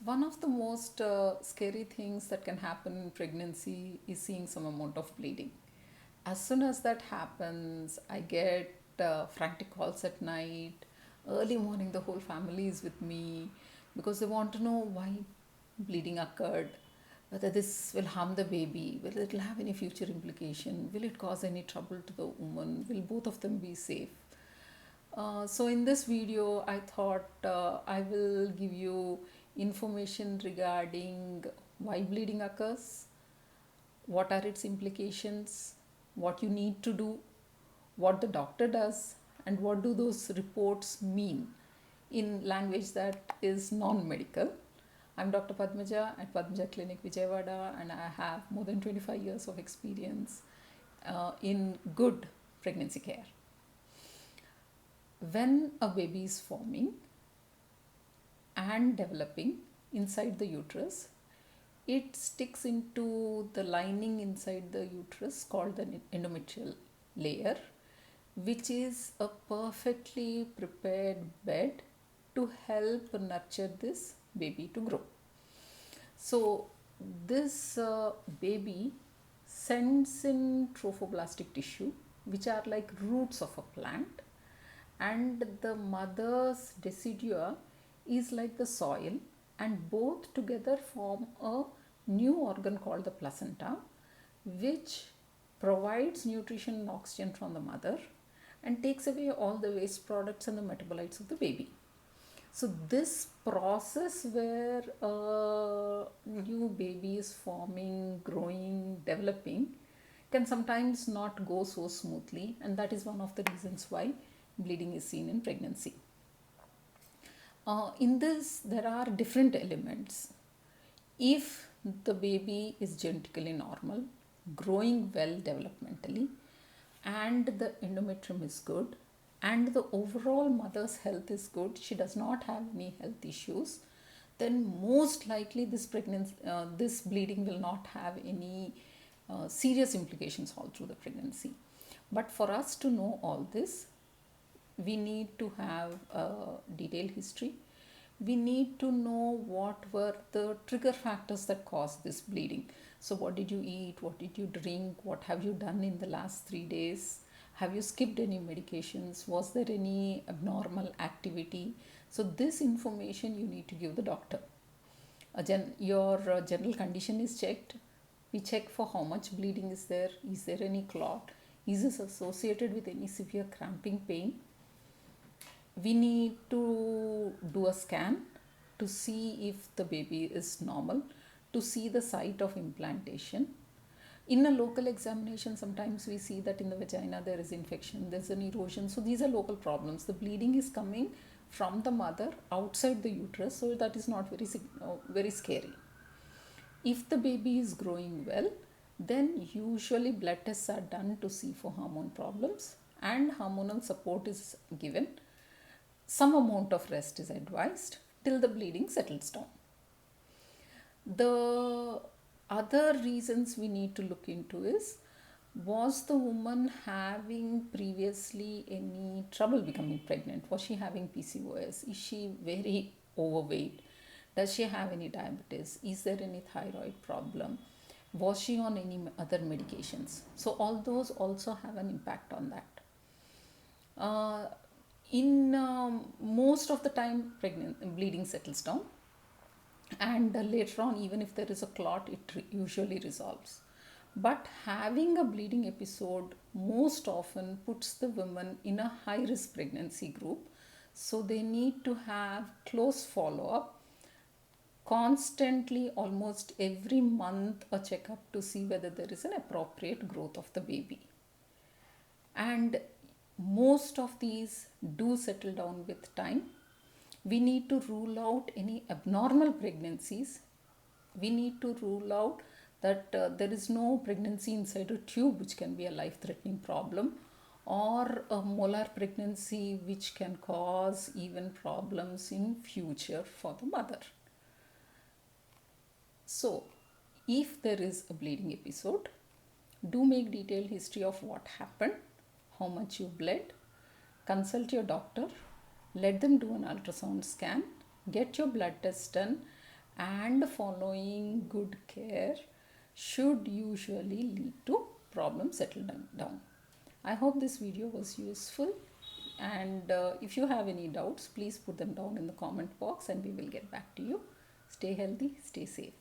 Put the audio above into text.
One of the most scary things that can happen in pregnancy is seeing some amount of bleeding. As soon as that happens, I get frantic calls at night. Early morning, the whole family is with me because they want to know why bleeding occurred, whether this will harm the baby, whether it will have any future implication, will it cause any trouble to the woman, will both of them be safe. So in this video, I thought I will give you information regarding why bleeding occurs, what are its implications, what you need to do, what the doctor does, and what do those reports mean in language that is non-medical. I'm Dr. Padmaja at Padmaja Clinic, Vijayawada, and I have more than 25 years of experience in good pregnancy care. When a baby is forming and developing inside the uterus, it sticks into the lining inside the uterus called the endometrial layer, which is a perfectly prepared bed to help nurture this baby to grow. So, this baby sends in trophoblastic tissue, which are like roots of a plant, and the mother's decidua is like the soil, and both together form a new organ called the placenta, which provides nutrition and oxygen from the mother and takes away all the waste products and the metabolites of the baby. So this process where a new baby is forming, growing, developing can sometimes not go so smoothly, and that is one of the reasons why bleeding is seen in pregnancy. In this, there are different elements. If the baby is genetically normal, growing well developmentally, and the endometrium is good, and the overall mother's health is good, she does not have any health issues, then most likely this bleeding will not have any serious implications all through the pregnancy. But for us to know all this, we need to have a detailed history. We need to know what were the trigger factors that caused this bleeding. So, what did you eat? What did you drink? What have you done in the last 3 days? Have you skipped any medications? Was there any abnormal activity? So, this information you need to give the doctor. Your general condition is checked. We check for how much bleeding is there. Is there any clot? Is this associated with any severe cramping pain? We need to do a scan to see if the baby is normal, to see the site of implantation. In a local examination, sometimes we see that in the vagina there is infection, there's an erosion. So these are local problems. The bleeding is coming from the mother outside the uterus, so that is not very scary. If the baby is growing well, then usually blood tests are done to see for hormone problems, and hormonal support is given. Some amount of rest is advised till the bleeding settles down. The other reasons we need to look into is, was the woman having previously any trouble becoming pregnant? Was she having PCOS? Is she very overweight? Does she have any diabetes? Is there any thyroid problem? Was she on any other medications? So all those also have an impact on that. In most of the time, bleeding settles down, and later on, even if there is a clot, it usually resolves. But having a bleeding episode most often puts the women in a high risk pregnancy group, so they need to have close follow up, constantly, almost every month, a checkup to see whether there is an appropriate growth of the baby. And most of these do settle down with time. We need to rule out any abnormal pregnancies. We need to rule out that there is no pregnancy inside a tube, which can be a life-threatening problem, or a molar pregnancy which can cause even problems in future for the mother. So, if there is a bleeding episode, do make detailed history of what happened, how much you bled, consult your doctor, let them do an ultrasound scan, get your blood test done, and following good care should usually lead to problems settling down. I hope this video was useful, and if you have any doubts, please put them down in the comment box and we will get back to you. Stay healthy, stay safe.